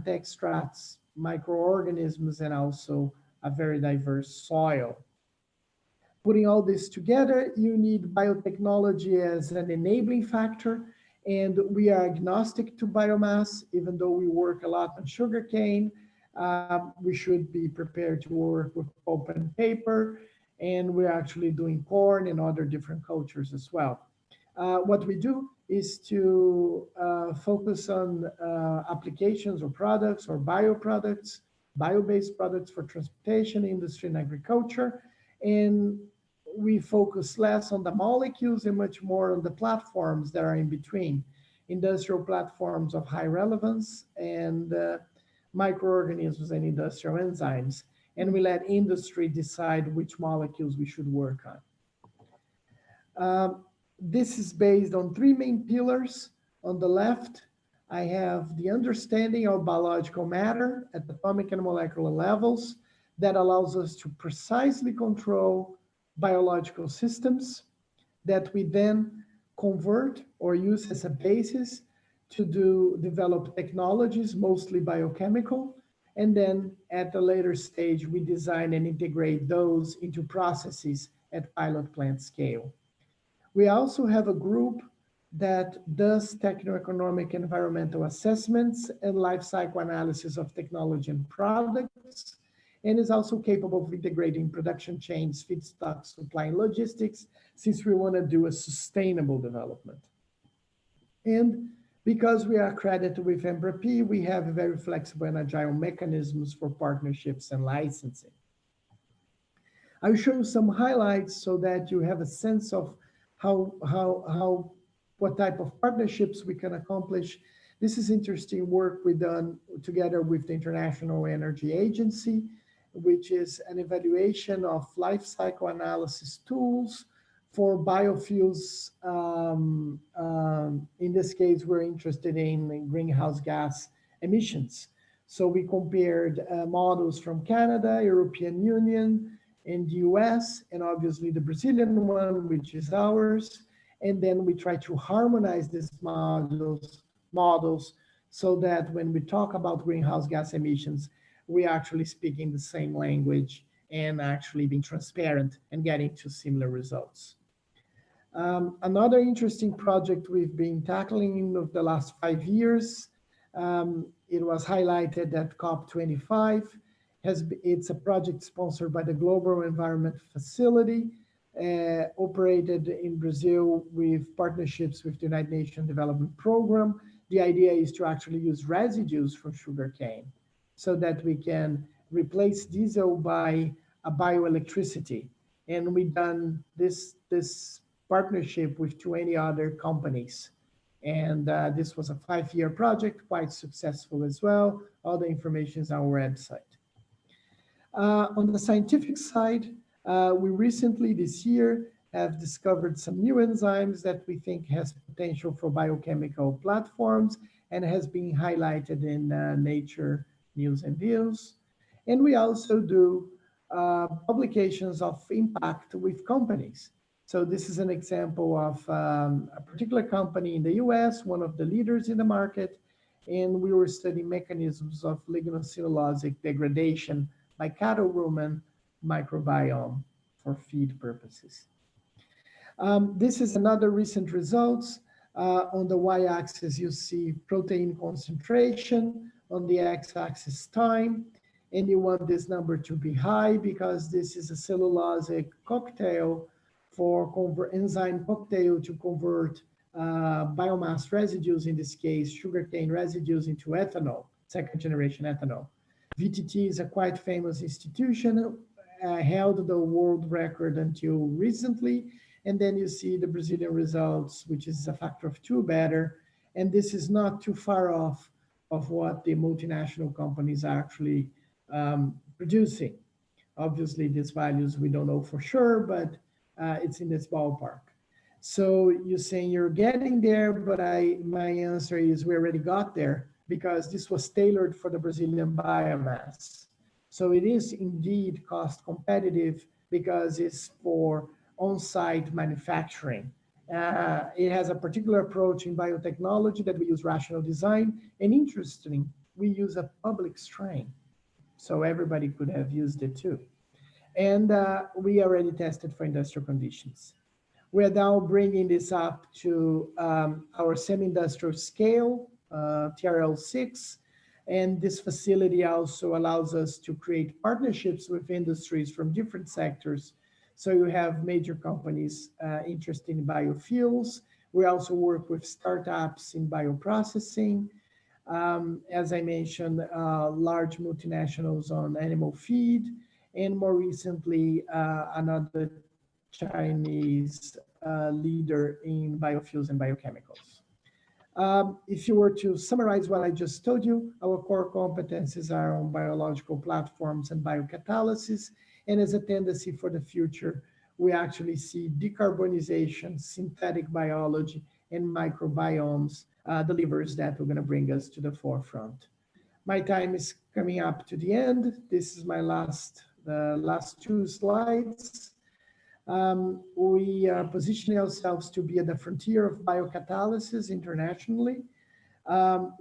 extracts, microorganisms, and also a very diverse soil. Putting all this together, you need biotechnology as an enabling factor, and we are agnostic to biomass, even though we work a lot on sugarcane. We should be prepared to work with pulp and paper, and we're actually doing corn and other different cultures as well. What we do is to focus on applications or products or bioproducts, bio-based products for transportation, industry, and agriculture. And we focus less on the molecules and much more on the platforms that are in between, industrial platforms of high relevance and microorganisms and industrial enzymes. And we let industry decide which molecules we should work on. This is based on three main pillars. On the left, I have the understanding of biological matter at atomic and molecular levels that allows us to precisely control biological systems that we then convert or use as a basis to develop technologies, mostly biochemical. And then at a later stage, we design and integrate those into processes at pilot plant scale. We also have a group that does techno-economic environmental assessments and life cycle analysis of technology and products, and is also capable of integrating production chains, feedstock, supply, and logistics, since we want to do a sustainable development. And because we are accredited with MBRAP, we have very flexible and agile mechanisms for partnerships and licensing. I'll show you some highlights so that you have a sense of what type of partnerships we can accomplish. This is interesting work we've done together with the International Energy Agency, which is an evaluation of life cycle analysis tools for biofuels. In this case, we're interested in greenhouse gas emissions. So we compared models from Canada, European Union, in the US, and obviously the Brazilian one, which is ours. And then we try to harmonize these models so that when we talk about greenhouse gas emissions, we actually speaking the same language and actually being transparent and getting to similar results. Another interesting project we've been tackling in the last 5 years, it was highlighted at COP25. It's a project sponsored by the Global Environment Facility, operated in Brazil with partnerships with the United Nations Development Program. The idea is to actually use residues from sugarcane so that we can replace diesel by a bioelectricity. And we've done this partnership with 20 other companies. And this was a 5-year project, quite successful as well. All the information is on our website. On the scientific side, we recently this year have discovered some new enzymes that we think has potential for biochemical platforms and has been highlighted in Nature News and Views. And we also do publications of impact with companies. So this is an example of a particular company in the US, one of the leaders in the market, and we were studying mechanisms of lignocellulosic degradation by cattle rumen microbiome for feed purposes. This is another recent results. On the y-axis, you see protein concentration, on the x-axis time, and you want this number to be high because this is a cellulosic cocktail for enzyme cocktail to convert biomass residues, in this case, sugarcane residues, into ethanol, second generation ethanol. VTT is a quite famous institution, held the world record until recently. And then you see the Brazilian results, which is a factor of 2 better. And this is not too far off of what the multinational companies are actually producing. Obviously, these values we don't know for sure, but it's in this ballpark. So you're saying you're getting there, but my answer is we already got there, because this was tailored for the Brazilian biomass. So it is indeed cost competitive because it's for on-site manufacturing. It has a particular approach in biotechnology that we use rational design. And interesting, we use a public strain, so everybody could have used it too. And we already tested for industrial conditions. We're now bringing this up to our semi-industrial scale, TRL6, and this facility also allows us to create partnerships with industries from different sectors. So you have major companies interested in biofuels. We also work with startups in bioprocessing. As I mentioned, large multinationals on animal feed, and more recently, another Chinese leader in biofuels and biochemicals. If you were to summarize what I just told you, our core competencies are on biological platforms and biocatalysis, and as a tendency for the future, we actually see decarbonization, synthetic biology, and microbiomes, the levers that are going to bring us to the forefront. My time is coming up to the end. This is my last 2 slides. We are positioning ourselves to be at the frontier of biocatalysis internationally.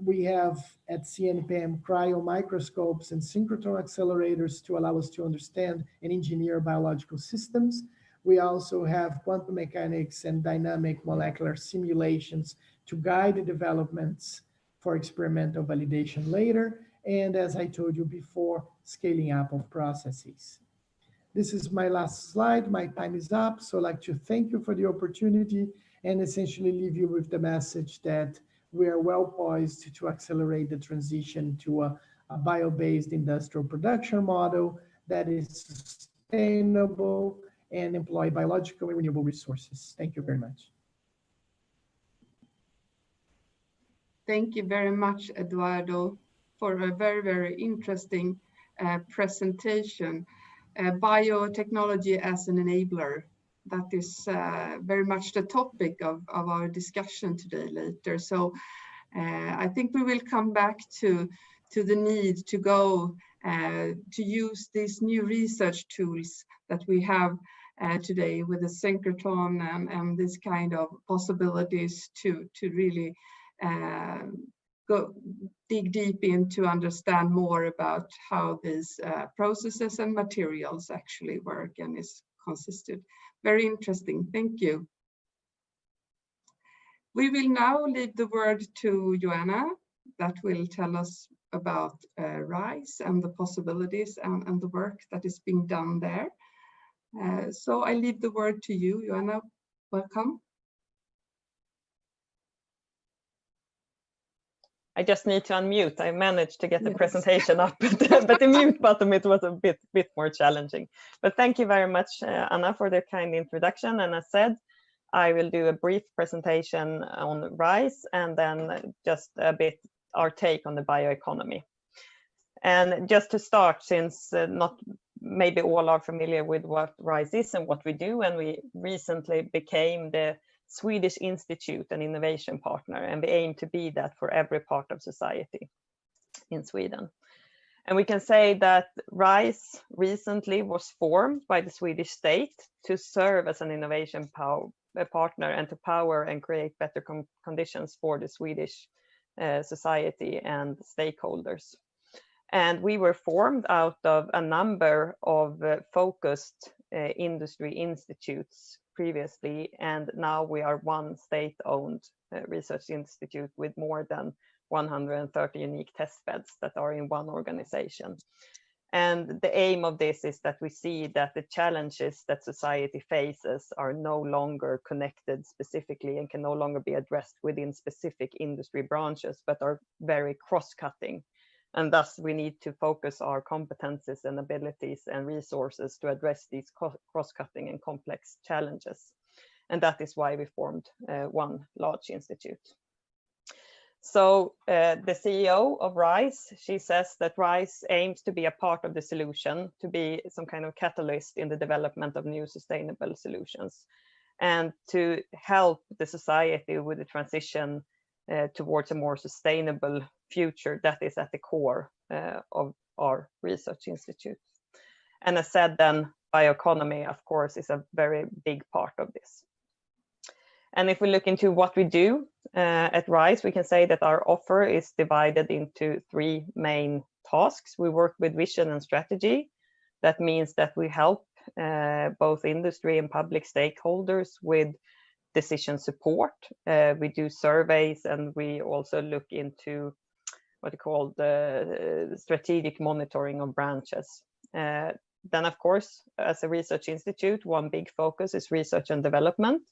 We have at CNPEM cryo microscopes and synchrotron accelerators to allow us to understand and engineer biological systems. We also have quantum mechanics and dynamic molecular simulations to guide the developments for experimental validation later. And as I told you before, scaling up of processes. This is my last slide. My time is up. So I'd like to thank you for the opportunity and essentially leave you with the message that we are well poised to accelerate the transition to a bio-based industrial production model that is sustainable and employ biological and renewable resources. Thank you very much. Thank you very much, Eduardo, for a very, very interesting presentation. Biotechnology as an enabler. That is very much the topic of our discussion today later. So I think we will come back to the need to go to use these new research tools that we have today with the synchrotron and this kind of possibilities to really dig deep in to understand more about how these processes and materials actually work and is consisted. Very interesting, thank you. We will now leave the word to Johanna that will tell us about RISE and the possibilities and the work that is being done there. So I leave the word to you, Johanna. Welcome. I just need to unmute. I managed to get the presentation up, but the mute button, it was a bit more challenging. But thank you very much, Anna, for the kind introduction. And as said, I will do a brief presentation on RISE and then just a bit our take on the bioeconomy. And just to start, since not maybe all are familiar with what RISE is and what we do, and we recently became the Swedish Institute and Innovation Partner, and we aim to be that for every part of society in Sweden. And we can say that RISE recently was formed by the Swedish state to serve as an innovation partner and to power and create better conditions for the Swedish society and stakeholders. And we were formed out of a number of focused industry institutes previously, and now we are one state-owned research institute with more than 130 unique test beds that are in one organization. And the aim of this is that we see that the challenges that society faces are no longer connected specifically and can no longer be addressed within specific industry branches, but are very cross-cutting. And thus we need to focus our competences and abilities and resources to address these cross-cutting and complex challenges. And that is why we formed one large institute. So the CEO of RISE, she says that RISE aims to be a part of the solution, to be some kind of catalyst in the development of new sustainable solutions, and to help the society with the transition towards a more sustainable future that is at the core of our research institute. And as said, then bioeconomy, of course, is a very big part of this. And if we look into what we do at RISE, we can say that our offer is divided into 3 main tasks. We work with vision and strategy. That means that we help both industry and public stakeholders with decision support. We do surveys, and we also look into what you call the strategic monitoring of branches. Then, of course, as a research institute, one big focus is research and development,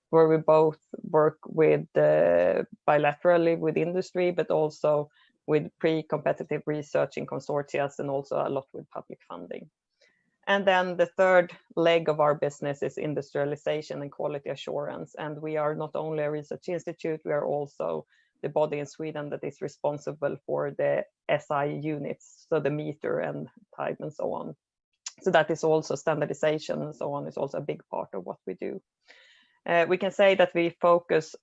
where we both work with bilaterally with industry, but also with pre-competitive research in consortia, and also a lot with public funding. And then the third leg of our business is industrialization and quality assurance. And we are not only a research institute, we are also the body in Sweden that is responsible for the SI units, so the meter and type and so on. So that is also standardization and so on is also a big part of what we do. We can say that we focus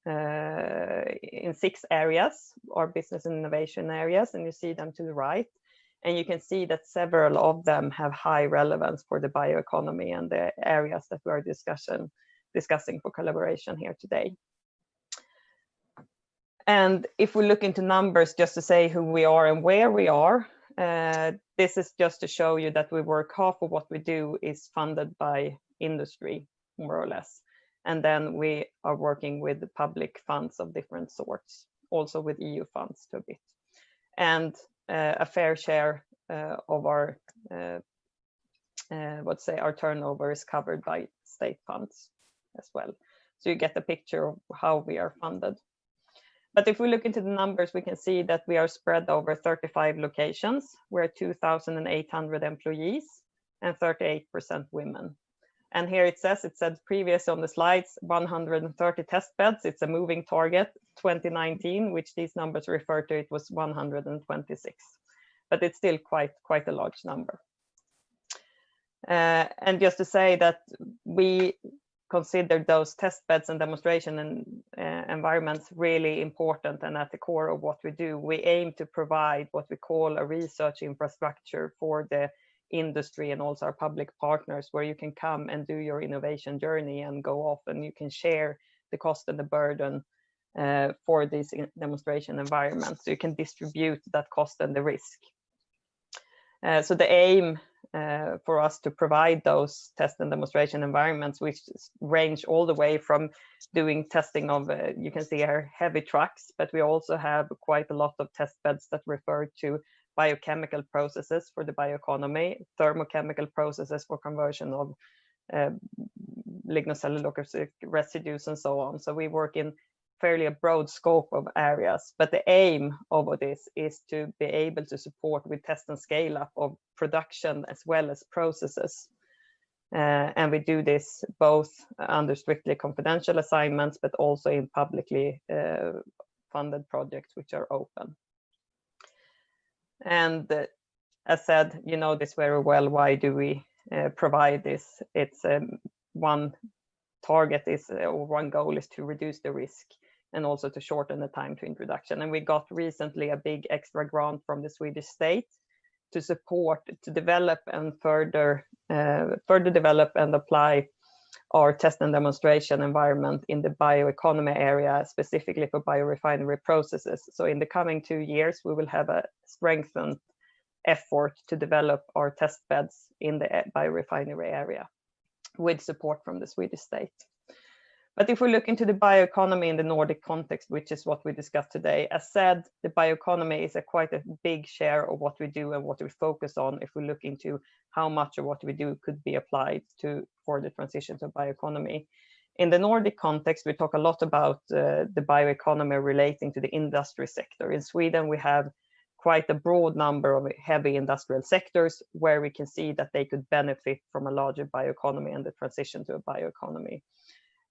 in 6 areas, our business and innovation areas, and you see them to the right. And you can see that several of them have high relevance for the bioeconomy and the areas that we are discussing for collaboration here today. And if we look into numbers, just to say who we are and where we are, this is just to show you that we work, half of what we do is funded by industry, more or less. And then we are working with public funds of different sorts, also with EU funds to a bit. And a fair share of our our turnover is covered by state funds as well. So you get a picture of how we are funded. But if we look into the numbers, we can see that we are spread over 35 locations. We're 2,800 employees and 38% women. And here it said previous on the slides, 130 test beds. It's a moving target. 2019, which these numbers refer to, it was 126. But it's still quite a large number. And just to say that we consider those test beds and demonstration and environments really important and at the core of what we do. We aim to provide what we call a research infrastructure for the industry and also our public partners, where you can come and do your innovation journey and go off, and you can share the cost and the burden for these demonstration environments. So you can distribute that cost and the risk. So the aim for us to provide those test and demonstration environments, which range all the way from doing testing of, you can see here, heavy trucks, but we also have quite a lot of test beds that refer to biochemical processes for the bioeconomy, thermochemical processes for conversion of lignocellulosic residues and so on. So we work in fairly a broad scope of areas, but the aim of this is to be able to support with test and scale up of production as well as processes. And we do this both under strictly confidential assignments, but also in publicly funded projects which are open. And as said, you know this very well, why do we provide this? It's one target is, or one goal is to reduce the risk and also to shorten the time to introduction. And we got recently a big extra grant from the Swedish state to support, to develop and further develop and apply our test and demonstration environment in the bioeconomy area, specifically for biorefinery processes. So in the coming 2 years, we will have a strengthened effort to develop our test beds in the biorefinery area with support from the Swedish state. But if we look into the bioeconomy in the Nordic context, which is what we discussed today, as said, the bioeconomy is quite a big share of what we do and what we focus on if we look into how much of what we do could be applied for the transition to bioeconomy. In the Nordic context, we talk a lot about the bioeconomy relating to the industry sector. In Sweden, we have quite a broad number of heavy industrial sectors where we can see that they could benefit from a larger bioeconomy and the transition to a bioeconomy.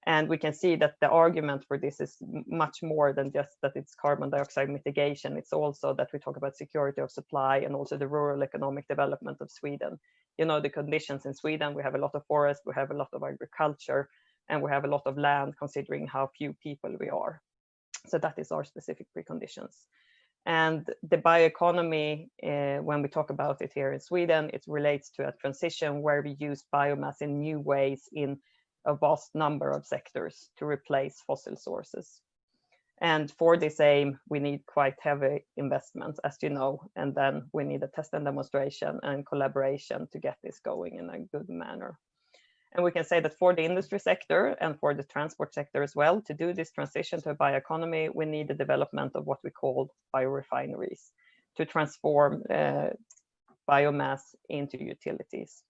And we can see that the argument for this is much more than just that it's carbon dioxide mitigation. It's also that we talk about security of supply and also the rural economic development of Sweden. You know, the conditions in Sweden, we have a lot of forest, we have a lot of agriculture, and we have a lot of land considering how few people we are. So that is our specific preconditions. And the bioeconomy, when we talk about it here in Sweden, it relates to a transition where we use biomass in new ways in a vast number of sectors to replace fossil sources. And for this aim, we need quite heavy investments, as you know, and then we need a test and demonstration and collaboration to get this going in a good manner. And we can say that for the industry sector and for the transport sector as well, to do this transition to a bioeconomy, we need the development of what we call biorefineries to transform biomass into utilities.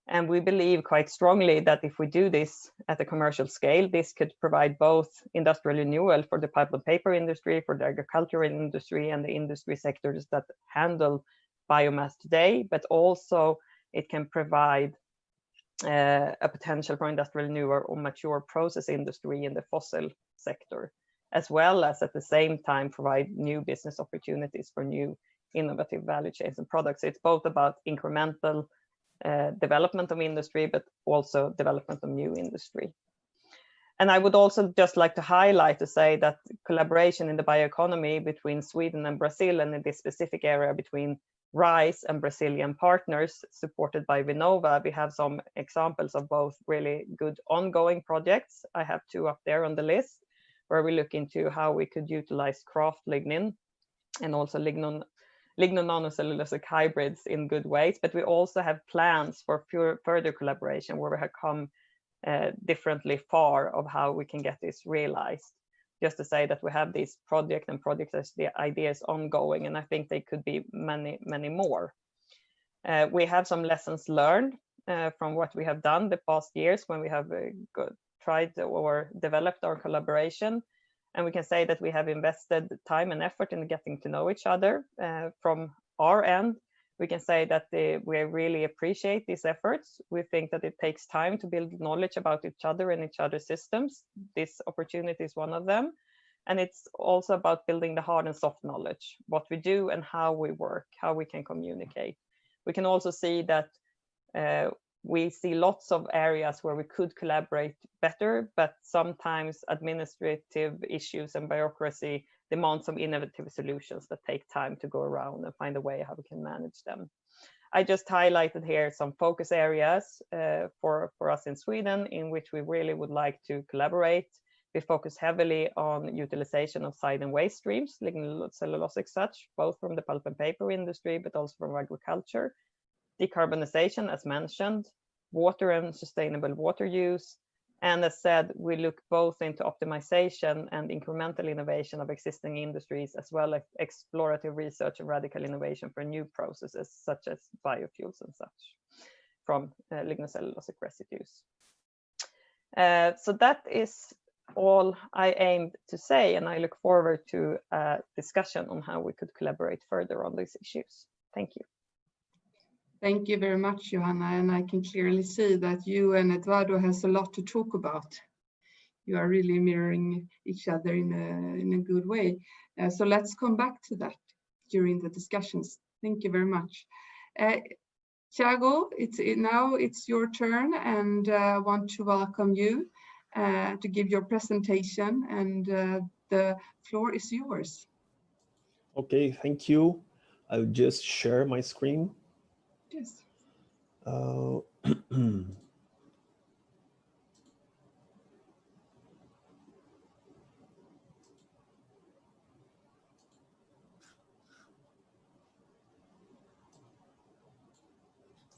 And we believe quite strongly that if we do this at a commercial scale, this could provide both industrial renewal for the pulp and paper industry, for the agricultural industry and the industry sectors that handle biomass today, but also it can provide a potential for industrial renewal or mature process industry in the fossil sector, as well as at the same time provide new business opportunities for new innovative value chains and products. It's both about incremental development of industry, but also development of new industry. And I would also just like to highlight to say that collaboration in the bioeconomy between Sweden and Brazil, and in this specific area between rice and Brazilian partners supported by Vinnova, we have some examples of both really good ongoing projects. I have two up there on the list, where we look into how we could utilize kraft lignin and also lignin nanocellulosic hybrids in good ways. But we also have plans for further collaboration where we have come differently far of how we can get this realized. Just to say that we have this project and projects as the ideas ongoing, and I think they could be many, many more. We have some lessons learned from what we have done the past years when we have tried or developed our collaboration. And we can say that we have invested time and effort in getting to know each other. From our end, we can say that we really appreciate these efforts. We think that it takes time to build knowledge about each other and each other's systems. This opportunity is one of them. And it's also about building the hard and soft knowledge, what we do and how we work, how we can communicate. We can also see that we see lots of areas where we could collaborate better, but sometimes administrative issues and bureaucracy demand some innovative solutions that take time to go around and find a way how we can manage them. I just highlighted here some focus areas for us in Sweden in which we really would like to collaborate. We focus heavily on utilization of side and waste streams, lignocellulosic such, both from the pulp and paper industry, but also from agriculture. Decarbonization, as mentioned, water and sustainable water use. And as said, we look both into optimization and incremental innovation of existing industries, as well as explorative research and radical innovation for new processes, such as biofuels and such, from lignocellulosic residues. So that is all I aimed to say, and I look forward to a discussion on how we could collaborate further on these issues. Thank you. Thank you very much, Johanna, and I can clearly see that you and Eduardo has a lot to talk about. You are really mirroring each other in a good way. So let's come back to that during the discussions. Thank you very much. Thiago, now it's your turn, and I want to welcome you to give your presentation, and the floor is yours. Okay, thank you. I'll just share my screen. Yes.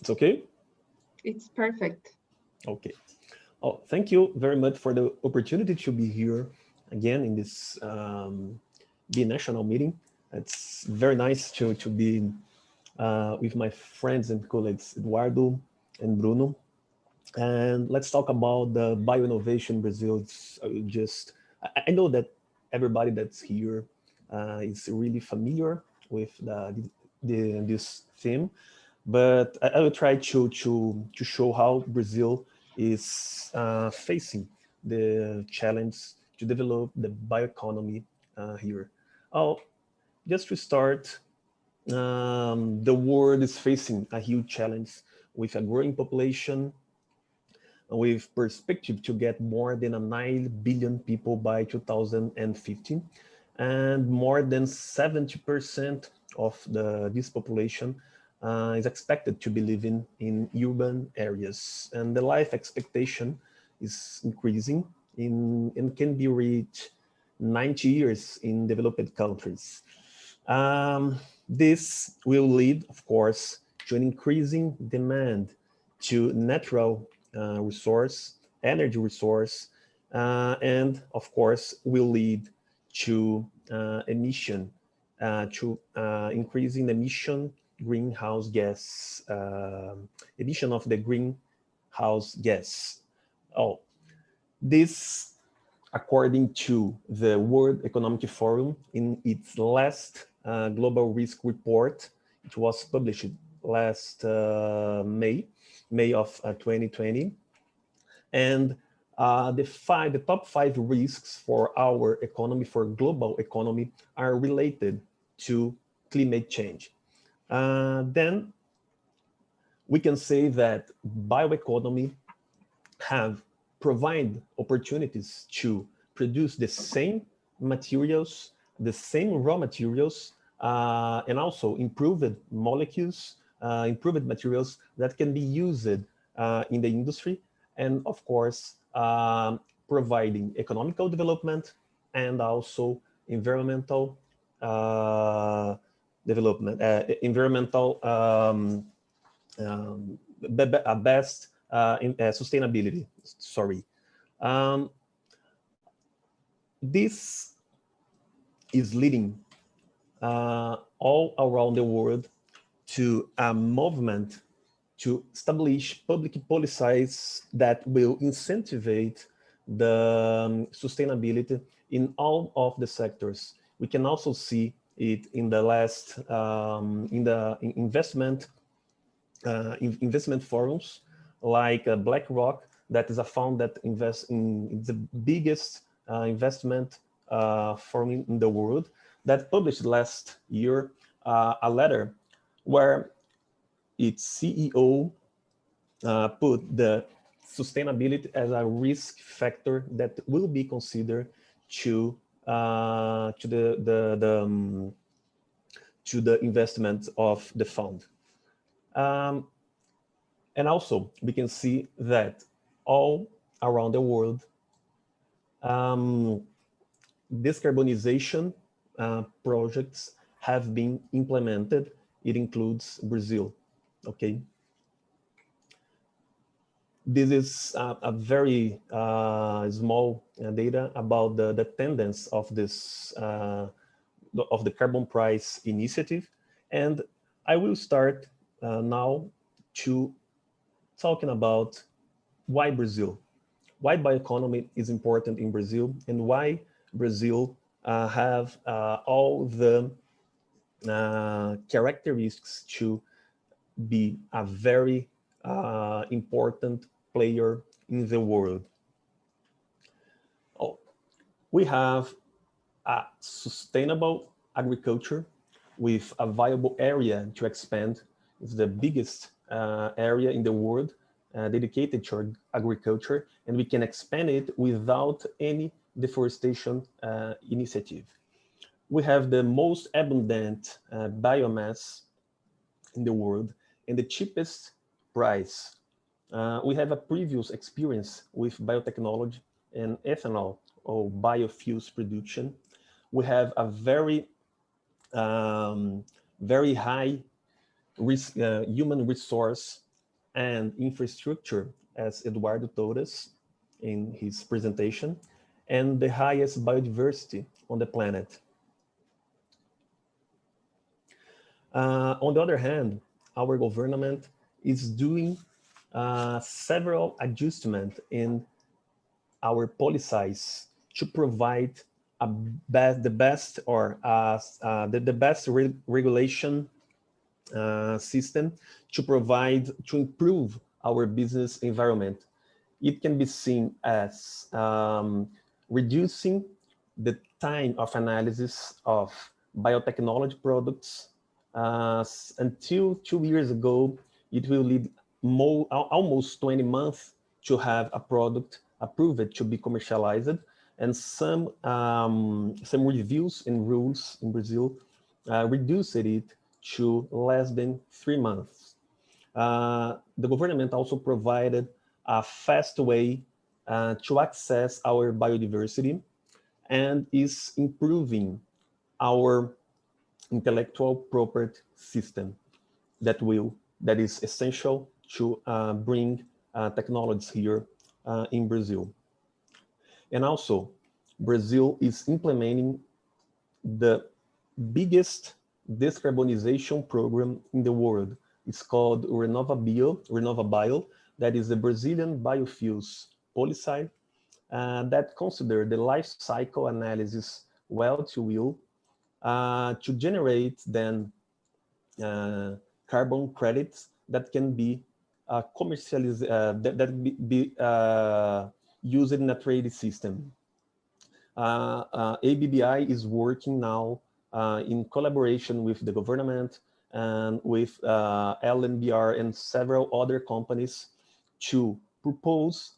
It's okay? It's perfect. Okay. Oh, thank you very much for the opportunity to be here again in this bi-national meeting. It's very nice to be with my friends and colleagues, Eduardo and Bruno. And let's talk about the Bioinnovation Brazil. I know that everybody that's here is really familiar with this theme, but I will try to show how Brazil is facing the challenge to develop the bioeconomy here. Just to start, the world is facing a huge challenge with a growing population, with perspective to get more than 9 billion people by 2050, and more than 70% of this population is expected to be living in urban areas, and the life expectation is increasing and can be reached 90 years in developed countries. This will lead, of course, to an increasing demand to natural energy resource, and of course will lead to increasing emission greenhouse gas, emission of the greenhouse gas. Oh, this, according to the World Economic Forum, in its last global risk report, it was published last May of 2020, and the top 5 risks for our economy, for global economy, are related to climate change. Then we can say that bioeconomy provide opportunities to produce the same materials, the same raw materials, and also improved molecules, improved materials that can be used in the industry, and of course, providing economical development and also environmental development, best sustainability. Sorry. This is leading all around the world to a movement to establish public policies that will incentivize the sustainability in all of the sectors. We can also see it in the last investment forums like BlackRock, that is a fund that invests in the biggest investment forum in the world, that published last year a letter where its CEO put the sustainability as a risk factor that will be considered to the investment of the fund. And also, we can see that all around the world, decarbonization projects have been implemented. It includes Brazil. Okay. This is a very small data about the tendency of this of the carbon price initiative, and I will start now to talking about why Brazil, why bioeconomy is important in Brazil, and why Brazil have all the characteristics to be a very important player in the world. Oh, we have a sustainable agriculture with a viable area to expand. It's the biggest area in the world dedicated to agriculture, and we can expand it without any deforestation initiative. We have the most abundant biomass in the world and the cheapest price. We have a previous experience with biotechnology and ethanol or biofuels production. We have a very high human resource and infrastructure, as Eduardo told us in his presentation, and the highest biodiversity on the planet. On the other hand, our government is doing several adjustments in our policies to provide the best regulation system to improve our business environment. It can be seen as reducing the time of analysis of biotechnology products. Until 2 years ago, it will need almost 20 months to have a product approved to be commercialized, and some reviews and rules in Brazil reduced it to less than 3 months. The government also provided a fast way to access our biodiversity and is improving our intellectual property system that is essential to bring technologies here in Brazil. And also, Brazil is implementing the biggest decarbonization program in the world. It's called RENOVABIO, that is the Brazilian biofuels policy that consider the life cycle analysis well to will to generate then carbon credits that can be commercialized, that be used in a trade system. ABBI is working now in collaboration with the government and with LNBR and several other companies to propose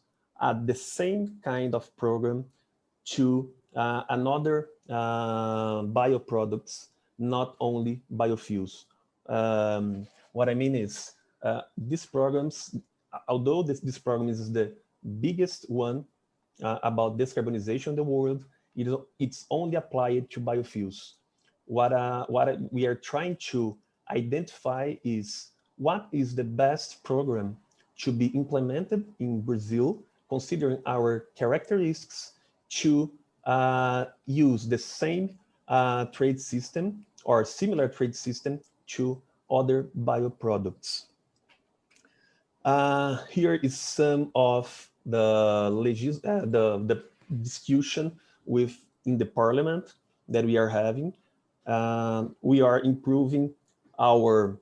the same kind of program to another bioproducts, not only biofuels. What I mean is these programs, although this program is the biggest one about decarbonization in the world, it's only applied to biofuels. What we are trying to identify is what is the best program to be implemented in Brazil, considering our characteristics, to use the same trade system or similar trade system to other bioproducts. Here is some of the discussion in the parliament that we are having. We are improving our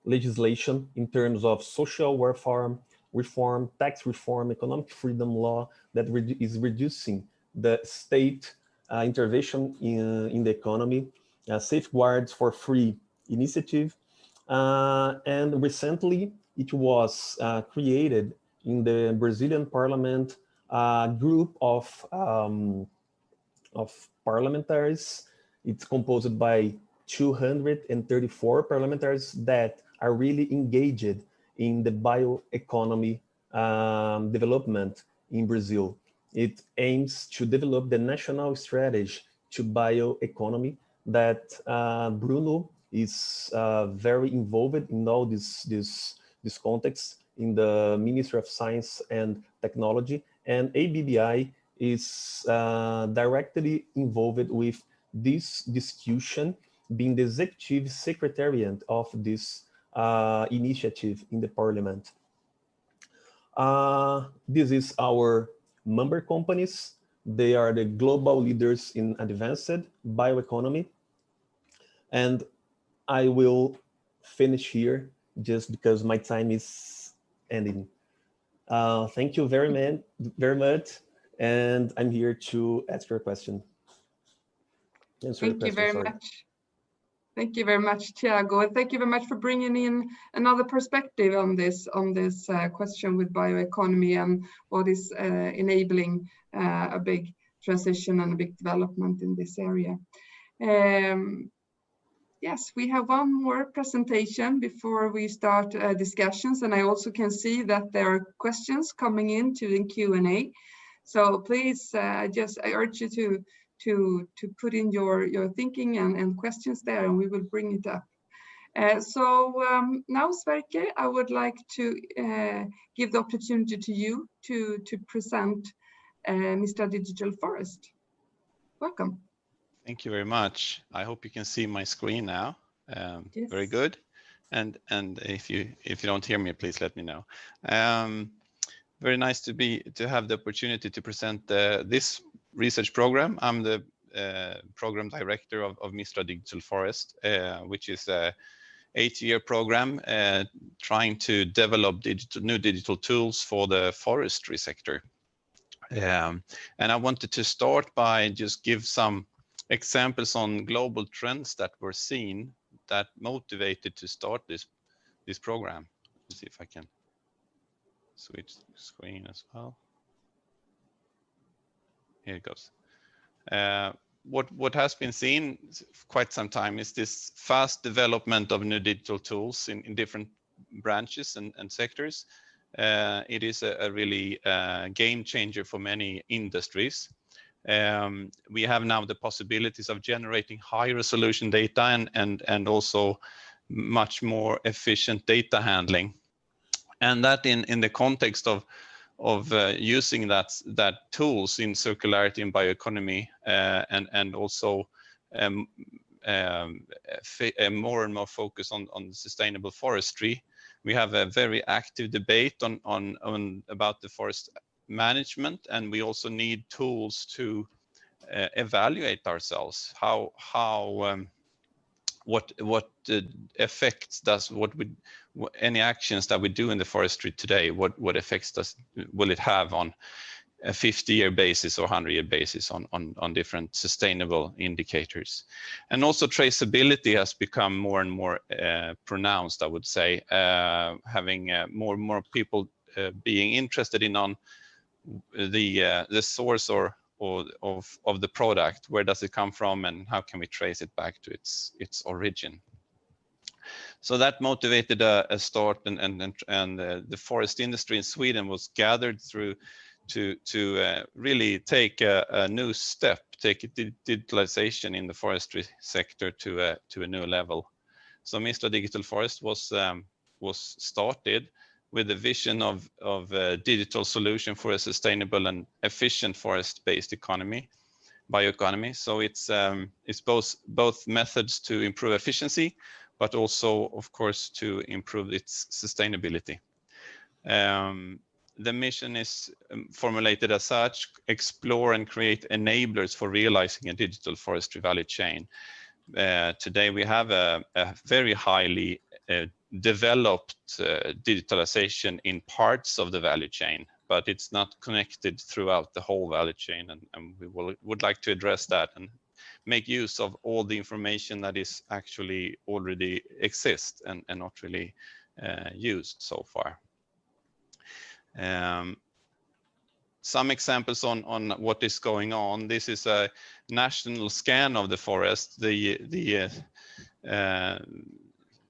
legislation in terms of social welfare reform, tax reform, economic freedom law that is reducing the state intervention in the economy, safeguards for free initiative, and recently it was created in the Brazilian parliament a group of parliamentaries. It's composed by 234 parliamentaries that are really engaged in the bioeconomy development in Brazil. It aims to develop the national strategy to bioeconomy that Bruno is very involved in all this context in the Ministry of Science and Technology, and ABBI is directly involved with this discussion, being the executive secretariat of this initiative in the parliament. This is our member companies. They are the global leaders in advanced bioeconomy. And I will finish here just because my time is ending. Thank you very much. And I'm here to ask your question. Thank you very much. Thank you very much, Thiago. And thank you very much for bringing in another perspective on this question with bioeconomy and what is enabling a big transition and a big development in this area. Yes, we have one more presentation before we start discussions, and I also can see that there are questions coming into the Q&A. So please, I urge you to put in your thinking and questions there, and we will bring it up. Now, Sverker, I would like to give the opportunity to you to present Mistra Digital Forest. Welcome. Thank you very much. I hope you can see my screen now. Yes. Very good. And if you don't hear me, please let me know. Very nice to have the opportunity to present this research program. I'm the program director of Mistra Digital Forest, which is a 8-year program trying to develop new digital tools for the forestry sector. And I wanted to start by just give some examples on global trends that were seen that motivated to start this program. Let's see if I can switch screen as well. Here it goes. What has been seen quite some time is this fast development of new digital tools in different branches and sectors. it is a really game changer for many industries. We have now the possibilities of generating high resolution data and also much more efficient data handling. And that in the context of using that tools in circularity and bioeconomy, and also more and more focus on sustainable forestry. We have a very active debate on about the forest management, and we also need tools to evaluate ourselves. What effects does any actions that we do in the forestry today, what effects will it have on a 50-year basis or 100-year basis on different sustainable indicators. And also traceability has become more and more pronounced, I would say, having more and more people being interested in on the source of the product. Where does it come from, and how can we trace it back to its origin? So that motivated a start, and the forest industry in Sweden was gathered through to really take a new step, take digitalization in the forestry sector to a new level. So Mistra Digital Forest was started with the vision of a digital solution for a sustainable and efficient forest-based economy, bioeconomy. So it's both methods to improve efficiency, but also, of course, to improve its sustainability. The mission is formulated as such: explore and create enablers for realizing a digital forestry value chain. Today we have a very highly developed digitalization in parts of the value chain, but it's not connected throughout the whole value chain, and we would like to address that and make use of all the information that is actually already exists and not really used so far. Some examples on what is going on. This is a national scan of the forest. The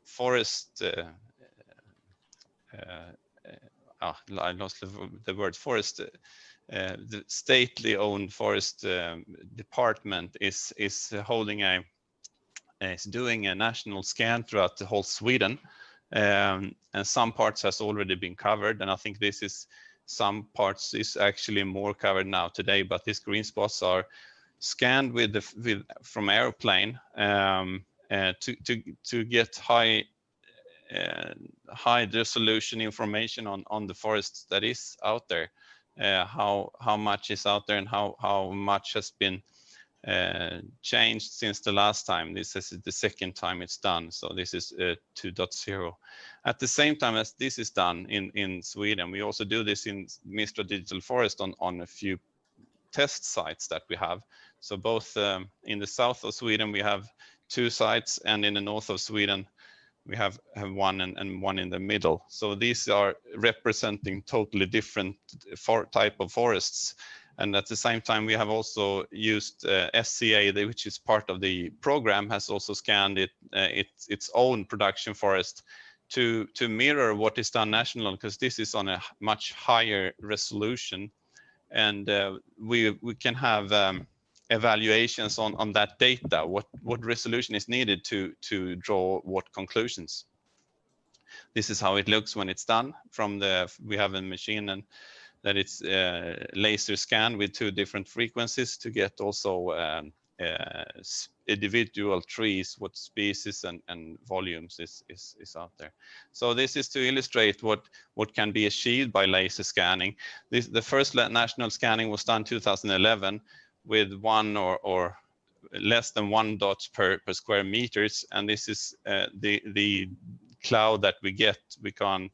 forest, I lost the word, forest, the stately owned forest department is doing a national scan throughout the whole Sweden. And some parts has already been covered, and I think this is some parts is actually more covered now today, but these green spots are scanned from airplane to get high resolution information on the forests that is out there, how much is out there and how much has been changed since the last time. This is the second time it's done, so this is 2.0. At the same time as this is done in Sweden, we also do this in Mistra Digital Forest on a few test sites that we have. So both in the south of Sweden we have 2 sites, and in the north of Sweden we have one and one in the middle. So these are representing totally different type of forests. And at the same time, we have also used SCA, which is part of the program, has also scanned its own production forest to mirror what is done national, because this is on a much higher resolution, and we can have evaluations on that data. What resolution is needed to draw what conclusions. This is how it looks when it's done. We have a machine and that it's laser scan with 2 different frequencies to get also individual trees, what species and volumes is out there. So this is to illustrate what can be achieved by laser scanning. The first national scanning was done 2011 with 1 or less than 1 dot per square meters, and this is the cloud that we get. We can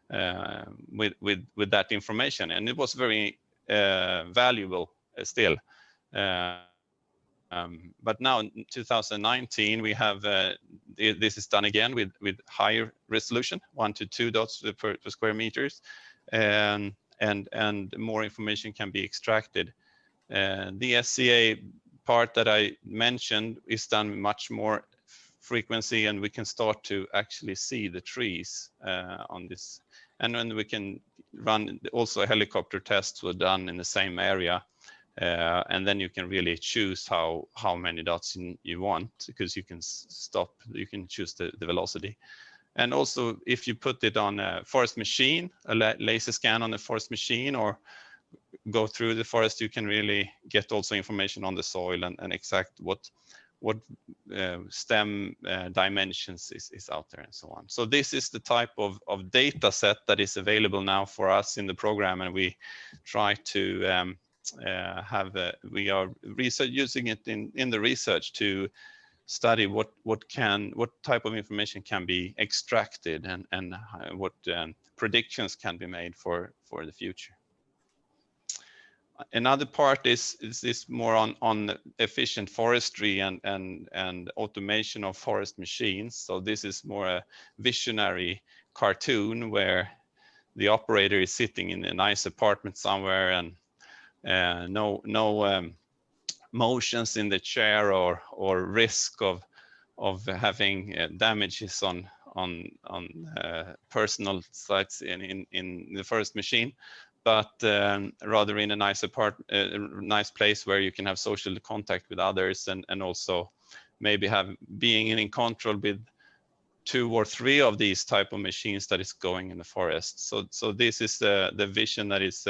with that information, and it was very valuable still. But now in 2019 we have this is done again with higher resolution, 1 to 2 dots per square meters, and more information can be extracted. The SCA part that I mentioned is done much more frequency, and we can start to actually see the trees on this, and then we can run also helicopter tests were done in the same area. And then you can really choose how many dots you want, because you can you can choose the velocity. And also, if you put it on a forest machine, a laser scan on a forest machine, or go through the forest, you can really get also information on the soil and exact what stem dimensions is out there and so on. So this is the type of data set that is available now for us in the program, and we try to we are using it in the research to study what type of information can be extracted and what predictions can be made for the future. Another part is more on efficient forestry and automation of forest machines. So this is more a visionary cartoon where the operator is sitting in a nice apartment somewhere, and no motions in the chair or risk of having damages on personal sites in the forest machine, but rather in a nice place where you can have social contact with others, and also maybe being in control with 2 or 3 of these type of machines that is going in the forest. So this is the vision that is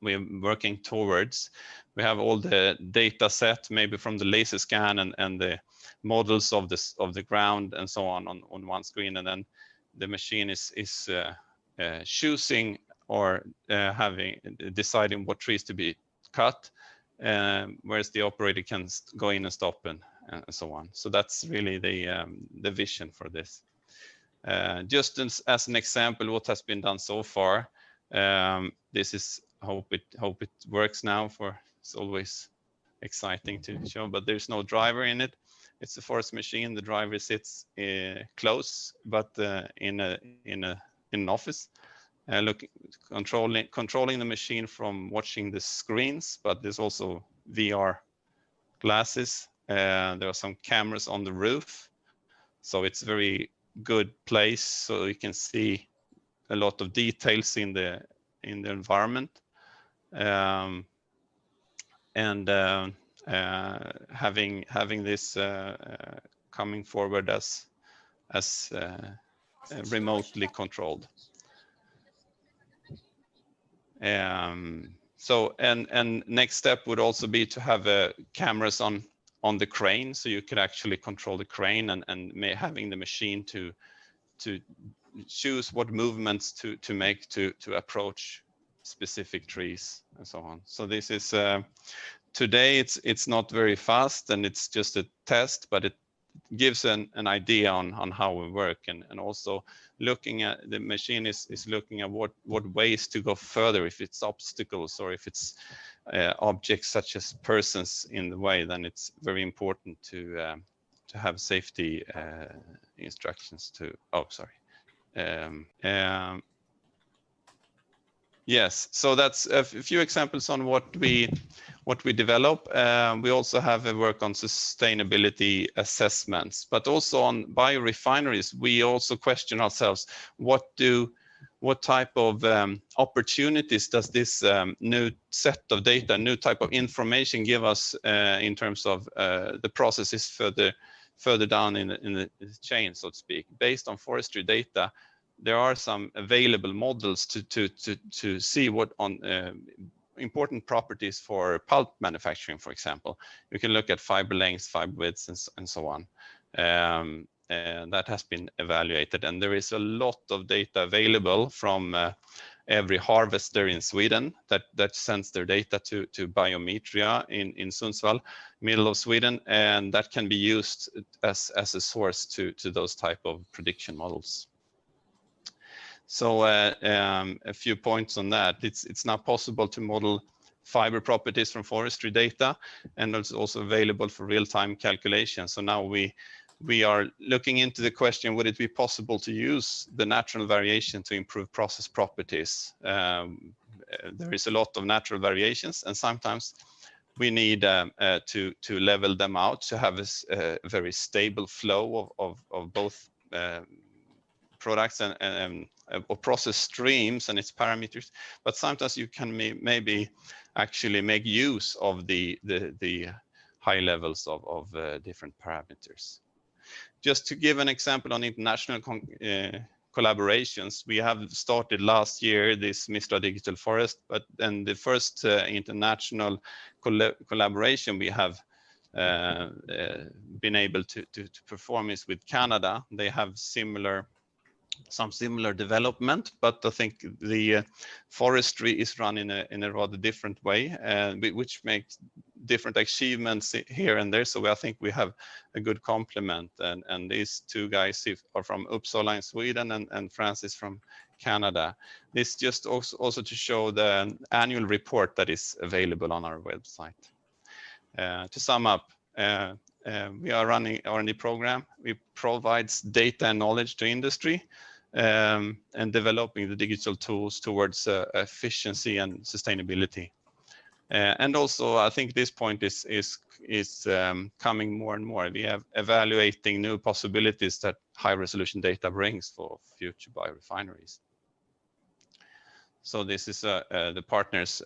we're working towards. We have all the data set, maybe from the laser scan and the models of the ground and so on one screen, and then the machine is choosing or deciding what trees to be cut, whereas the operator can go in and stop and so on. So that's really the vision for this. Just as an example, what has been done so far. This is hope it works now. It's always exciting to show, but there's no driver in it. It's a forest machine. The driver sits close, but in an office, controlling the machine from watching the screens. But there's also VR glasses. There are some cameras on the roof, so it's a very good place, so you can see a lot of details in the environment. Having this coming forward as remotely controlled. So next step would also be to have cameras on the crane, so you could actually control the crane and having the machine to choose what movements to make to approach specific trees and so on. So this is today it's not very fast, and it's just a test, but it gives an idea on how we work, and also looking at the machine is looking at what ways to go further. If it's obstacles or if it's objects such as persons in the way, then it's very important to have safety instructions to. Oh, sorry. Yes, so that's a few examples on what we develop. We also have a work on sustainability assessments, but also on biorefineries. We also question ourselves, what type of opportunities does this new set of data, new type of information give us in terms of the processes further down in the chain, so to speak. Based on forestry data, there are some available models to see what important properties for pulp manufacturing, for example. You can look at fiber lengths, fiber widths, and so on. And that has been evaluated, and there is a lot of data available from every harvester in Sweden that sends their data to Biometria in Sundsvall, middle of Sweden, and that can be used as a source to those type of prediction models. So a few points on that. It's now possible to model fiber properties from forestry data, and it's also available for real-time calculation. So now we are looking into the question, would it be possible to use the natural variation to improve process properties? There is a lot of natural variations, and sometimes we need to level them out to have a very stable flow of both products or process streams and its parameters, but sometimes you can maybe actually make use of the high levels of different parameters. Just to give an example on international collaborations, we have started last year this Mistra Digital Forest, but then the first international collaboration we have been able to perform is with Canada. They have some similar development, but I think the forestry is run in a rather different way, which makes different achievements here and there. So I think we have a good complement, and these two guys are from Uppsala in Sweden and Francis from Canada. This just also to show the annual report that is available on our website. To sum up, we are running R&D program. We provide data and knowledge to industry, and developing the digital tools towards efficiency and sustainability. And also, I think this point is coming more and more. We are evaluating new possibilities that high-resolution data brings for future biorefineries. So this is the partners,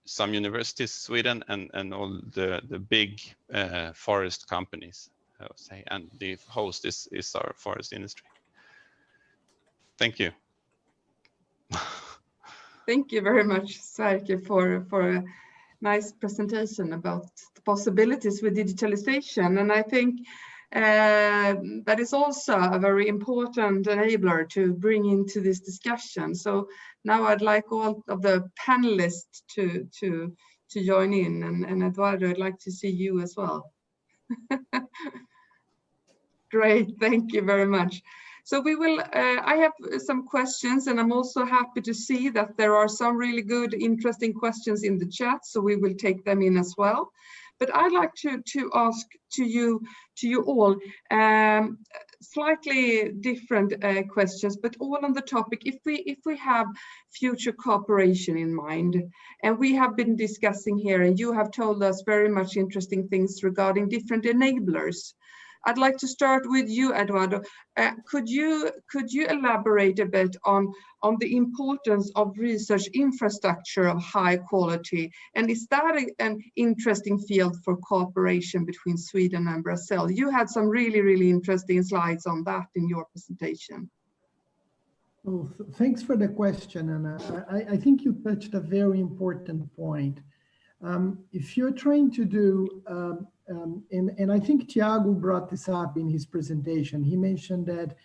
some universities, Sweden, and all the big forest companies, I would say, and the host is our forest industry. Thank you. Thank you very much, Sverker, for a nice presentation about the possibilities with digitalization. And I think that is also a very important enabler to bring into this discussion. So now I'd like all of the panelists to join in, and Eduardo, I'd like to see you as well. Great, thank you very much. So we will, I have some questions, and I'm also happy to see that there are some really good, interesting questions in the chat, so we will take them in as well. But I'd like to ask to you all slightly different questions, but all on the topic. If we have future cooperation in mind, and we have been discussing here, and you have told us very much interesting things regarding different enablers. I'd like to start with you, Eduardo. Could you elaborate a bit on the importance of research infrastructure of high quality? And is that an interesting field for cooperation between Sweden and Brazil? You had some really, really interesting slides on that in your presentation. Well, thanks for the question, Anna. I think you touched a very important point. If you're trying to do, and I think Thiago brought this up in his presentation, he mentioned that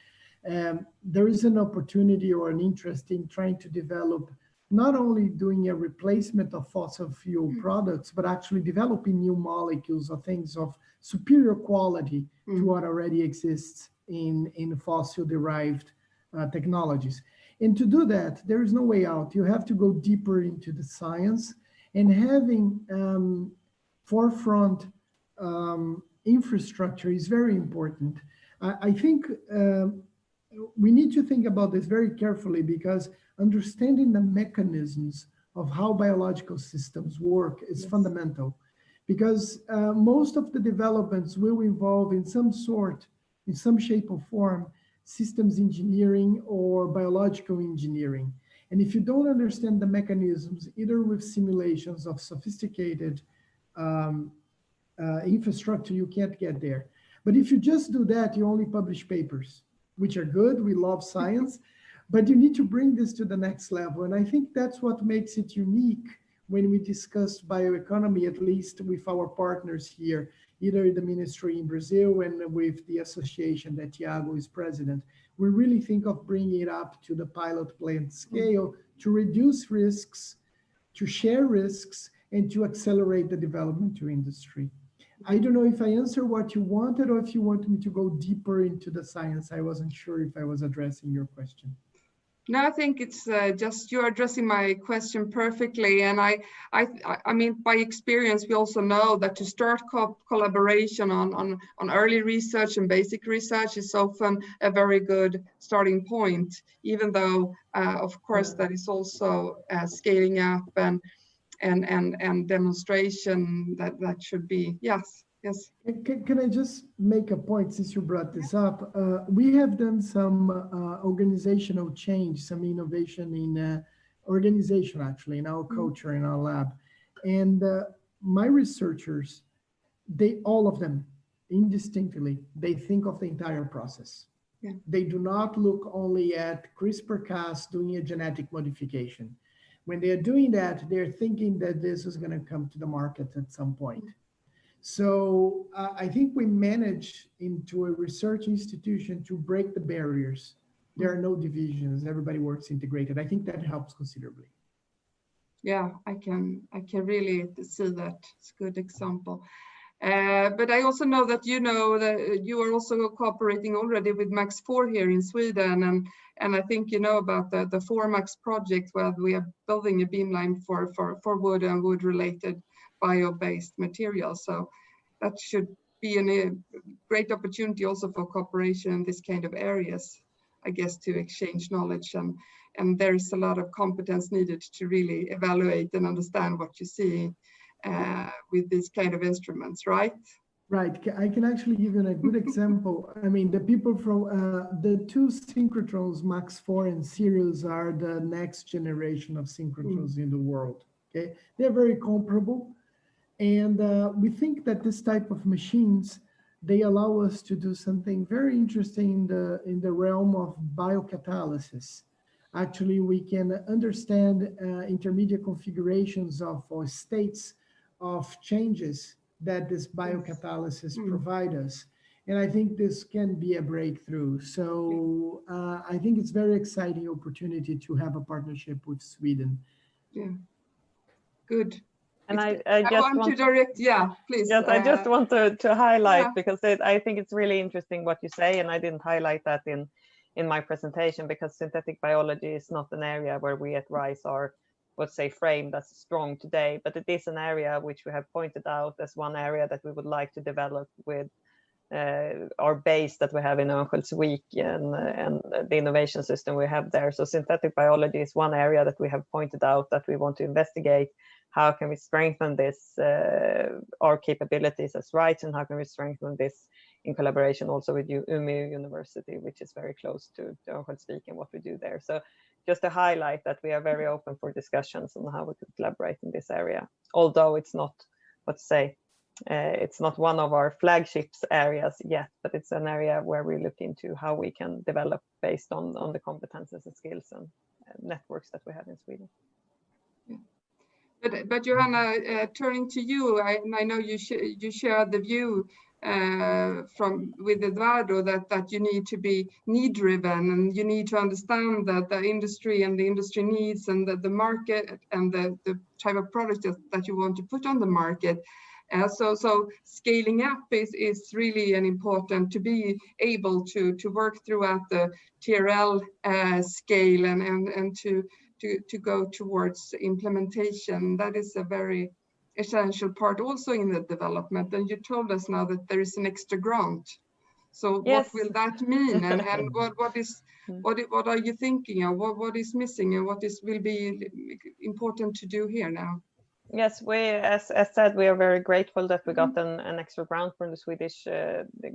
there is an opportunity or an interest in trying to develop, not only doing a replacement of fossil fuel products, but actually developing new molecules or things of superior quality to what already exists in fossil-derived technologies. And to do that, there is no way out. You have to go deeper into the science, and having forefront infrastructure is very important. I think we need to think about this very carefully, because understanding the mechanisms of how biological systems work is fundamental. Because most of the developments will involve in some shape or form, systems engineering or biological engineering. And if you don't understand the mechanisms, either with simulations of sophisticated infrastructure, you can't get there. But if you just do that, you only publish papers, which are good. We love science, but you need to bring this to the next level. And I think that's what makes it unique when we discuss bioeconomy, at least with our partners here, either the ministry in Brazil and with the association that Thiago is president. We really think of bringing it up to the pilot plant scale to reduce risks, to share risks, and to accelerate the development to industry. I don't know if I answered what you wanted, or if you want me to go deeper into the science. I wasn't sure if I was addressing your question. No, I think it's just you're addressing my question perfectly. And I mean, by experience, we also know that to start collaboration on early research and basic research is often a very good starting point, even though, of course, that is also scaling up and demonstration that should be, yes, Yes. Can I just make a point since you brought this up? We have done some organizational change, some innovation in organization, actually, in our culture, in our lab. And my researchers, all of them, indistinctly, they think of the entire process. Yeah. They do not look only at CRISPR-Cas doing a genetic modification. When they're doing that, they're thinking that this is going to come to the market at some point. So I think we manage into a research institution to break the barriers. There are no divisions. Everybody works integrated. I think that helps considerably. Yeah, I can really see that. It's a good example. But I also know that that you are also cooperating already with Max 4 here in Sweden, and I think you know about the 4Max project where we are building a beamline for wood and wood-related bio-based materials. So that should be a great opportunity also for cooperation in this kind of areas, I guess, to exchange knowledge, and there's a lot of competence needed to really evaluate and understand what you see with these kind of instruments, right? Right. I can actually give you a good example. I mean, the people from the two synchrotrons, Max 4 and Sirius, are the next generation of synchrotrons in the world. Okay, they're very comparable, and we think that this type of machines, they allow us to do something very interesting in the realm of biocatalysis. Actually, we can understand intermediate configurations of or states of changes that this biocatalysis provide us. And I think this can be a breakthrough. So I think it's very exciting opportunity to have a partnership with Sweden. Yeah, good. And I just want to direct, yeah, please. Yes, I just want to highlight, because I think it's really interesting what you say, and I didn't highlight that in my presentation, because synthetic biology is not an area where we at RISE are, let's say, framed as strong today, but it is an area which we have pointed out as one area that we would like to develop with our base that we have in Örnsköldsvik and the innovation system we have there. So synthetic biology is one area that we have pointed out that we want to investigate. How can we strengthen this, our capabilities as RISE, and how can we strengthen this in collaboration also with Umeå University, which is very close to Örnsköldsvik and what we do there. So just to highlight that we are very open for discussions on how we could collaborate in this area, although it's not, let's say, it's not one of our flagships areas yet, but it's an area where we look into how we can develop based on the competences and skills and networks that we have in Sweden. Yeah. But Johanna, turning to you, I know you share the view with Eduardo that you need to be need-driven, and you need to understand that the industry and the industry needs and the market and the type of product that you want to put on the market. So scaling up is really an important to be able to work throughout the TRL scale and to go towards implementation. That is a very essential part also in the development. And you told us now that there is an extra grant. So yes. What will that mean? And what are you thinking? And what is missing? And will be important to do here now? Yes, we, as said, we are very grateful that we got an extra grant from the Swedish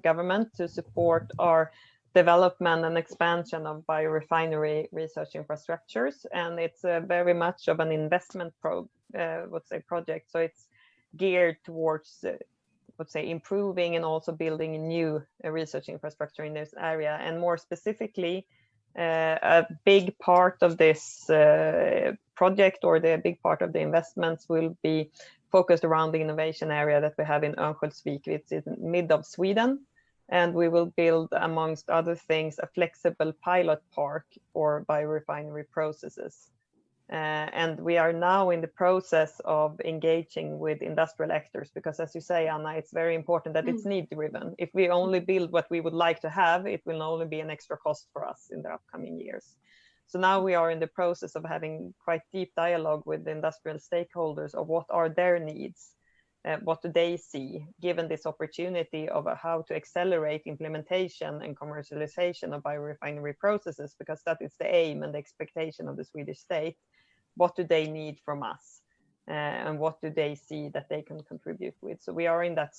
government to support our development and expansion of biorefinery research infrastructures, and it's very much of an investment project. So it's geared towards, let's say, improving and also building a new research infrastructure in this area, and more specifically, a big part of this project, or the big part of the investments, will be focused around the innovation area that we have in Örnsköldsvik. It's in mid of Sweden, and we will build, amongst other things, a flexible pilot park for biorefinery processes. And we are now in the process of engaging with industrial actors, because, as you say, Anna, it's very important that it's need-driven. If we only build what we would like to have, it will only be an extra cost for us in the upcoming years. So now we are in the process of having quite deep dialogue with the industrial stakeholders of what are their needs, what do they see, given this opportunity of how to accelerate implementation and commercialization of biorefinery processes, because that is the aim and the expectation of the Swedish state. What do they need from us, and what do they see that they can contribute with? So we are in that,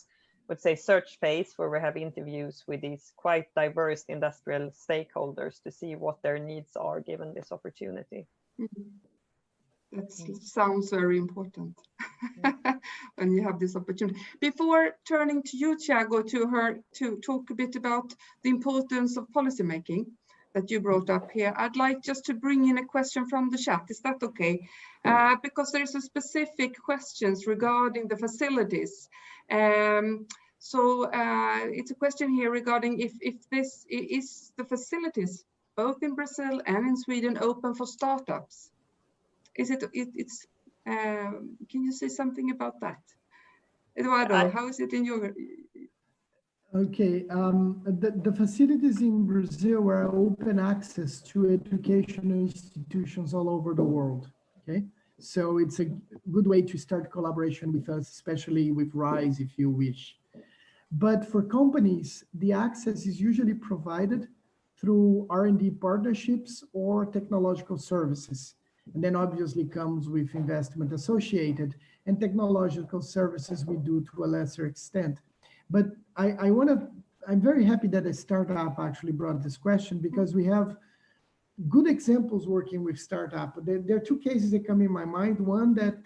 would say, search phase where we have interviews with these quite diverse industrial stakeholders to see what their needs are given this opportunity. That sounds very important when you have this opportunity. Before turning to you, Thiago, to talk a bit about the importance of policymaking that you brought up here, I'd like just to bring in a question from the chat. Is that okay? Because there's a specific questions regarding the facilities. So it's a question here regarding if this is the facilities, both in Brazil and in Sweden, open for startups. Is it? Can you say something about that, Eduardo? How is it in your? Okay, the facilities in Brazil are open access to educational institutions all over the world. Okay, so it's a good way to start collaboration with us, especially with RISE, if you wish. But for companies, the access is usually provided through R&D partnerships or technological services. And then obviously comes with investment associated, and technological services we do to a lesser extent. But I'm very happy that a startup actually brought this question, because we have good examples working with startup. There are two cases that come in my mind. One, that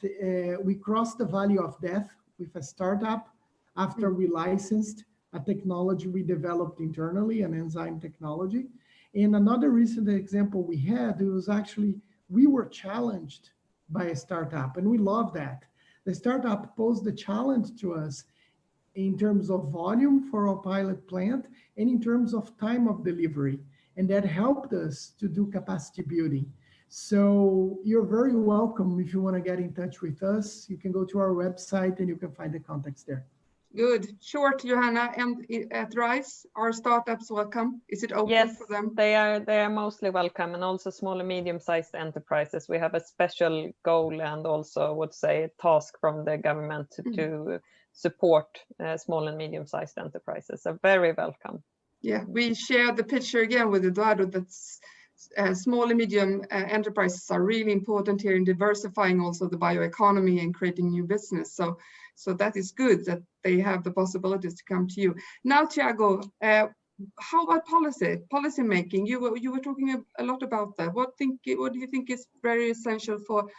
we crossed the valley of death with a startup after we licensed a technology we developed internally, an enzyme technology. And another recent example we had, it was actually, we were challenged by a startup, and we love that. The startup posed a challenge to us in terms of volume for our pilot plant and in terms of time of delivery. And that helped us to do capacity building. So you're very welcome. If you want to get in touch with us, you can go to our website and you can find the contacts there. Good. Short, Johanna, and at RISE, are startups welcome? Is it open for them? Yes, they are mostly welcome, and also small and medium-sized enterprises. We have a special goal and also, would say, task from the government to support small and medium-sized enterprises. So very welcome. Yeah, we share the picture again with Eduardo that small and medium enterprises are really important here in diversifying also the bioeconomy and creating new business. So that is good that they have the possibilities to come to you. Now, Thiago, how about policy making? You were talking a lot about that. What do you think is very essential for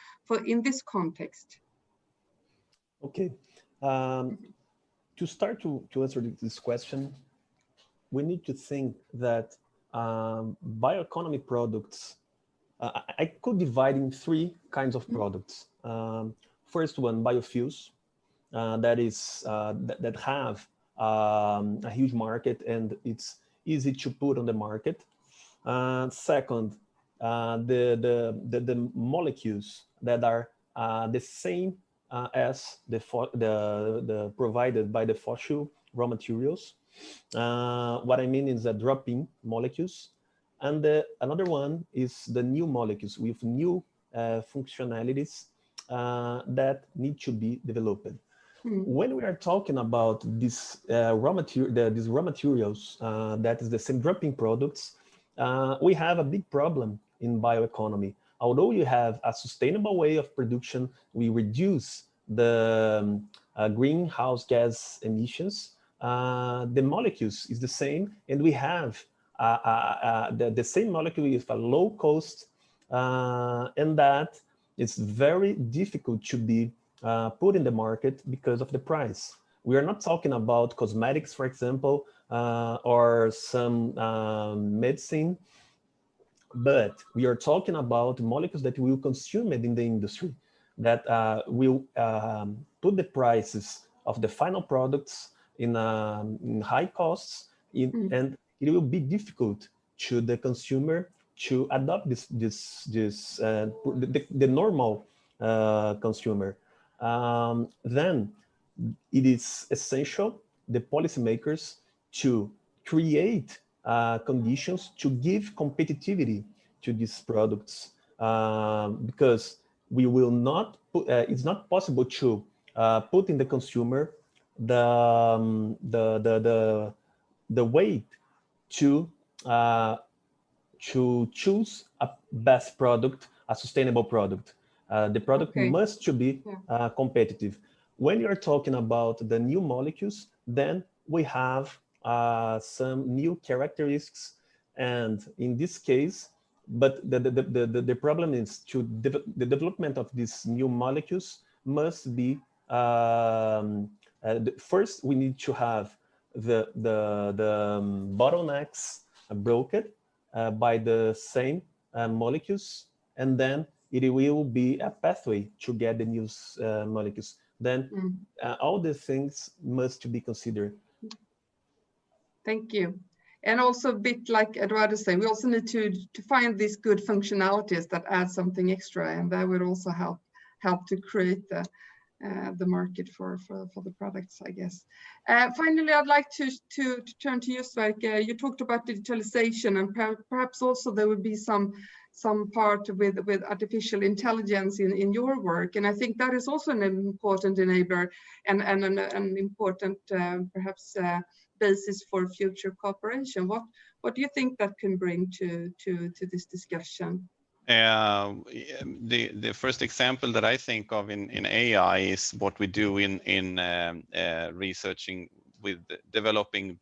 in this context? Okay, to start to answer this question, we need to think that bioeconomy products, I could divide in three kinds of products. First one, biofuels, that have a huge market and it's easy to put on the market. Second, the molecules that are the same as the provided by the fossil raw materials. What I mean is the drop-in molecules. And another one is the new molecules with new functionalities that need to be developed. When we are talking about this raw materials, that is the same drop-in products, we have a big problem in bioeconomy. Although you have a sustainable way of production, we reduce the greenhouse gas emissions. The molecules is the same, and we have the same molecule with a low cost, and that it's very difficult to be put in the market because of the price. We are not talking about cosmetics, for example, or some medicine, but we are talking about molecules that will consume it in the industry, that will put the prices of the final products in high costs, and it will be difficult to the consumer to adopt the normal consumer. Then it is essential, the policymakers, to create conditions to give competitivity to these products, because we will not put, it's not possible to put in the consumer the way to choose a best product, a sustainable product. The product must to be competitive. When you're talking about the new molecules, then we have some new characteristics. And in this case, but the problem is the development of these new molecules must be, first we need to have the bottlenecks broken by the same molecules, and then it will be a pathway to get the new molecules. Then all the things must be considered. Thank you. And also a bit like Eduardo said, we also need to find these good functionalities that add something extra, and that would also help to create the market for the products, I guess. Finally, I'd like to turn to you, Sverker. You talked about digitalization, and perhaps also there would be some part with artificial intelligence in your work, and I think that is also an important enabler and an important perhaps basis for future cooperation. What do you think that can bring to this discussion? The first example that I think of in AI is what we do in researching with developing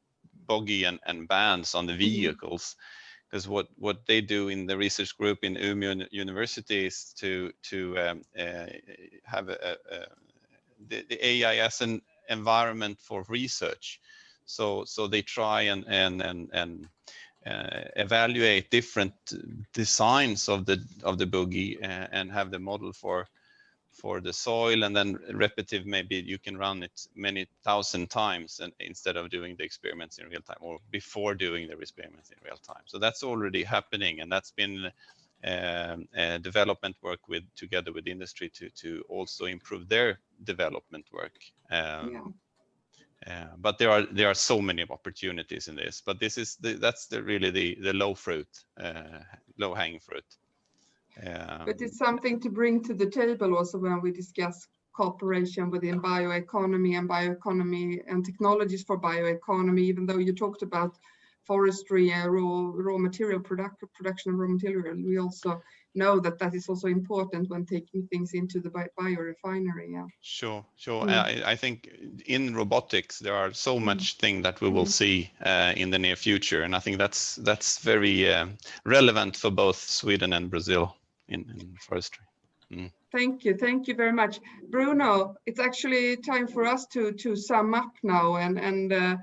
bogie and bands on the vehicles. Because what they do in the research group in Umeå University is to have the AI as an environment for research. So they try and evaluate different designs of the bogie and have the model for the soil, and then repetitive, maybe you can run it many thousand times and instead of doing the experiments in real time, or before doing the experiments in real time. So that's already happening, and that's been development work together with industry to also improve their development work. But there are so many opportunities in this, but that's really the low hanging fruit. But it's something to bring to the table also when we discuss cooperation within bioeconomy and technologies for bioeconomy. Even though you talked about forestry, raw material production of raw material, we also know that is also important when taking things into the biorefinery. Yeah. Sure. I think in robotics there are so much thing that we will see in the near future, and I think that's very relevant for both Sweden and Brazil in forestry. Thank you very much, Bruno. It's actually time for us to sum up now, and I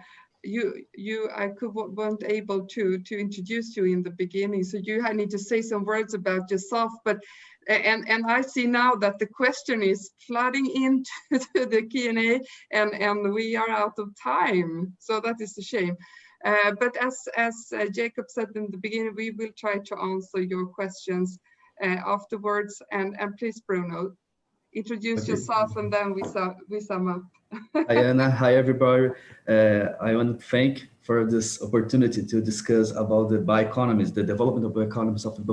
weren't able to introduce you in the beginning, so you need to say some words about yourself. But and I see now that the question is flooding into the Q&A, and we are out of time, so that is a shame. But as Jacob said in the beginning, we will try to answer your questions afterwards. And please, Bruno, introduce yourself, and then we sum up. Hi, Anna. Hi, everybody. I want to thank for this opportunity to discuss about the bioeconomies, the development of bioeconomies of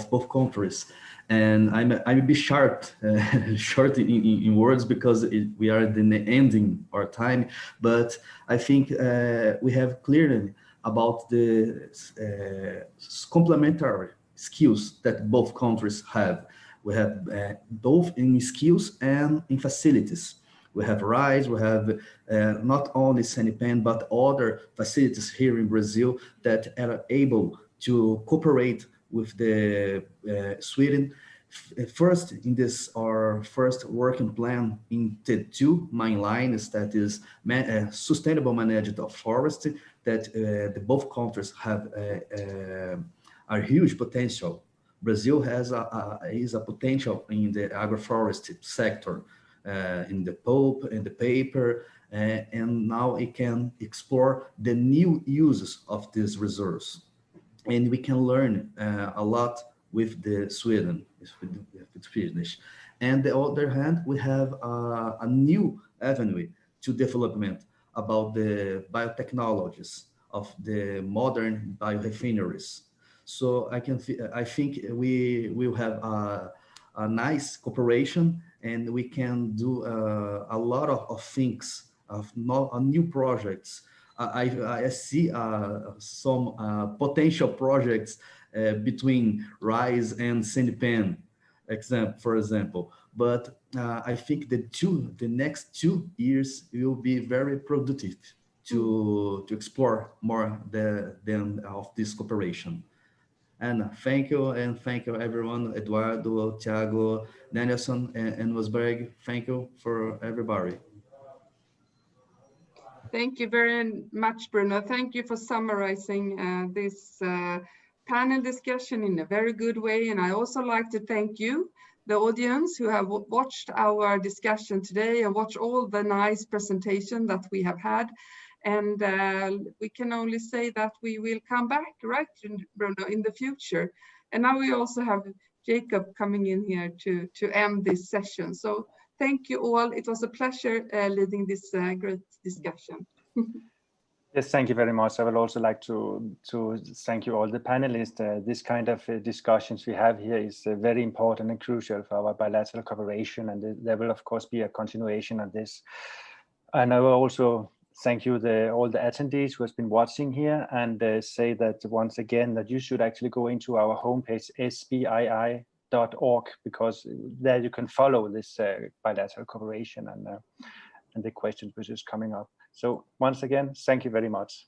both countries. And I'm a bit short in words because we are in the ending our time. But I think we have clearly about the complementary skills that both countries have. We have both in skills and in facilities. We have RISE, we have not only CNPEM, but other facilities here in Brazil that are able to cooperate with the Sweden. First, in this, our first working plan in the two main lines, that is sustainable management of forestry, that both countries have a huge potential. Brazil has a potential in the agroforestry sector, in the pulp and the paper, and now it can explore the new uses of these resources. And we can learn a lot with the Sweden, if it's finished. And the other hand, we have a new avenue to development about the biotechnologies of the modern biorefineries. So I think we will have a nice cooperation, and we can do a lot of things, new projects. I see some potential projects between RISE and CNPEM, for example. But I think the next 2 years will be very productive to explore more of this cooperation. And thank you everyone, Eduardo, Thiago, Danielsson, and Mossberg. Thank you for everybody. Thank you very much, Bruno. Thank you for summarizing this panel discussion in a very good way. And I also like to thank you, the audience who have watched our discussion today and watched all the nice presentation that we have had. And we can only say that we will come back, right, Bruno, in the future. And now we also have Jacob coming in here to end this session. So thank you all. It was a pleasure leading this great discussion. Yes, thank you very much. I would also like to thank you all the panelists. This kind of discussions we have here is very important and crucial for our bilateral cooperation, and there will of course be a continuation of this. And I will also thank you all the attendees who has been watching here, and say that once again that you should actually go into our homepage sbii.org, because there you can follow this bilateral cooperation and the questions which is coming up. So once again, thank you very much.